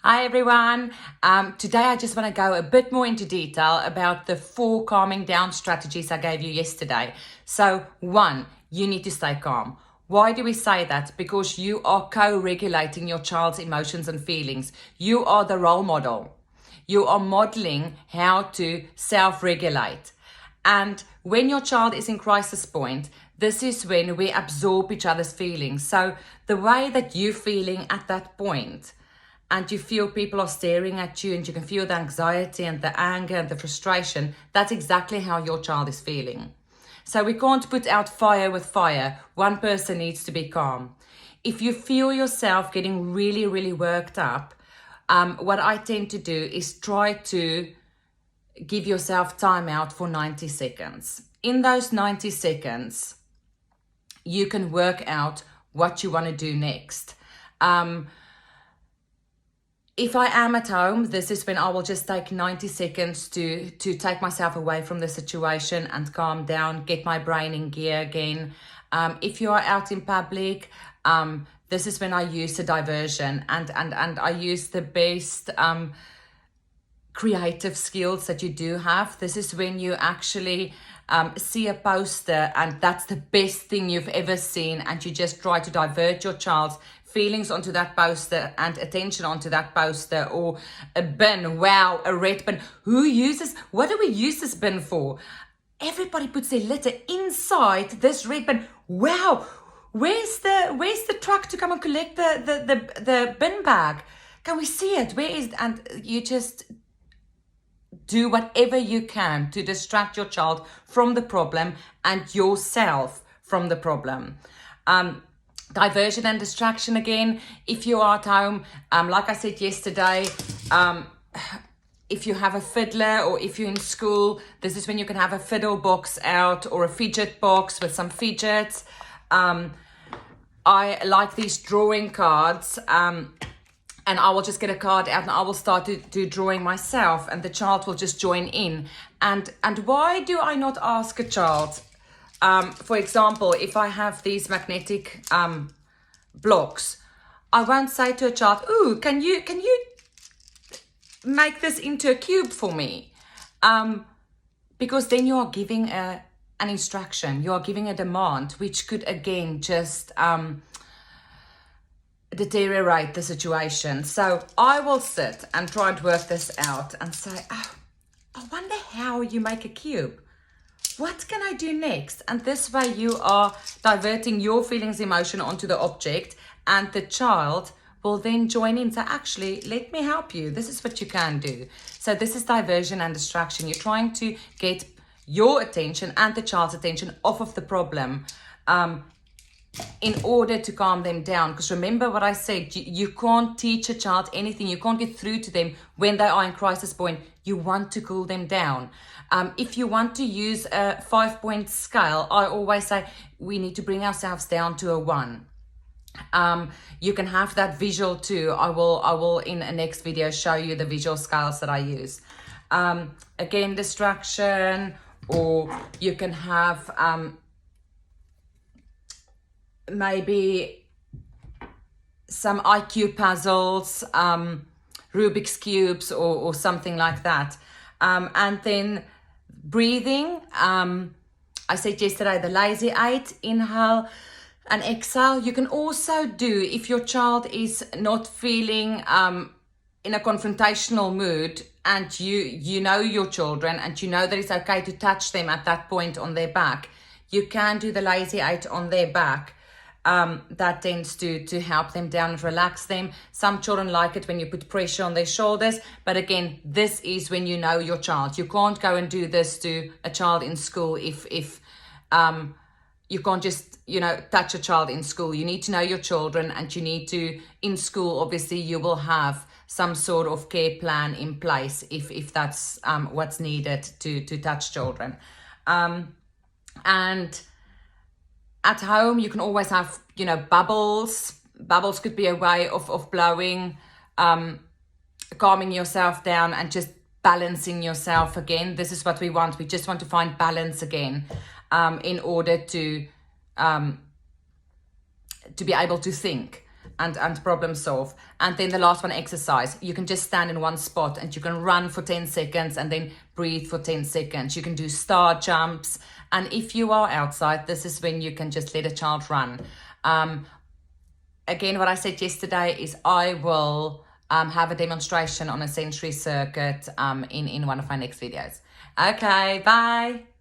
Hi everyone. Today I just want to go a bit more into detail about the 4 calming down strategies I gave you yesterday. So 1, you need to stay calm. Why do we say that? Because you are co-regulating your child's emotions and feelings. You are the role model. You are modeling how to self-regulate. And when your child is in crisis point, this is when we absorb each other's feelings. So the way that you're feeling at that point, and you feel people are staring at you and you can feel the anxiety and the anger and the frustration, that's exactly how your child is feeling. So we can't put out fire with fire. One person needs to be calm. If you feel yourself getting really, really worked up, what I tend to do is try to give yourself time out for 90 seconds. In those 90 seconds, you can work out what you want to do next. If I am at home, this is when I will just take 90 seconds to take myself away from the situation and calm down, get my brain in gear again. If you are out in public, this is when I use the diversion and I use the best creative skills that you do have. This is when you actually see a poster and that's the best thing you've ever seen, and you just try to divert your child's feelings onto that poster and attention onto that poster. Or a bin, wow, a red bin. What do we use this bin for? Everybody puts their litter inside this red bin. Wow, where's the truck to come and collect the bin bag? Can we see it? Where is it? And you just do whatever you can to distract your child from the problem and yourself from the problem. Diversion and distraction again. If you are at home, like I said yesterday, if you have a fiddler or if you're in school, this is when you can have a fiddle box out or a fidget box with some fidgets. I like these drawing cards, and I will just get a card out and I will start to do drawing myself, and the child will just join in. And why do I not ask a child? For example, if I have these magnetic blocks, I won't say to a child, "Ooh, can you make this into a cube for me?" Because then you are giving an instruction, you are giving a demand, which could again just deteriorate the situation. So I will sit and try and work this out and say, "Oh, I wonder how you make a cube. What can I do next?" And this way you are diverting your feelings, emotion onto the object, and the child will then join in. So actually, let me help you. This is what you can do. So this is diversion and distraction. You're trying to get your attention and the child's attention off of the problem in order to calm them down. Because remember what I said, you can't teach a child anything. You can't get through to them when they are in crisis point. You want to cool them down. If you want to use a 5-point scale, I always say we need to bring ourselves down to a 1. You can have that visual too. I will in a next video show you the visual scales that I use. Again, distraction, or you can have maybe some IQ puzzles, Rubik's cubes, or something like that. And then breathing. I said yesterday the lazy 8, inhale and exhale. You can also do, if your child is not feeling in a confrontational mood, and you know your children and you know that it's okay to touch them at that point on their back, you can do the lazy 8 on their back. That tends to help them down and relax them. Some children like it when you put pressure on their shoulders, but again, this is when you know your child. You can't go and do this to a child in school if you can't just, touch a child in school. You need to know your children, and you need to, in school, obviously, you will have some sort of care plan in place if that's what's needed to touch children. And at home, you can always have, bubbles. Bubbles could be a way of blowing, calming yourself down and just balancing yourself again. This is what we want. We just want to find balance again in order to be able to think. and problem solve. And then the last one, exercise. You can just stand in one spot and you can run for 10 seconds and then breathe for 10 seconds. You can do star jumps. And if you are outside, this is when you can just let a child run. Again, what I said yesterday is I will have a demonstration on a sensory circuit in one of my next videos. Okay, bye.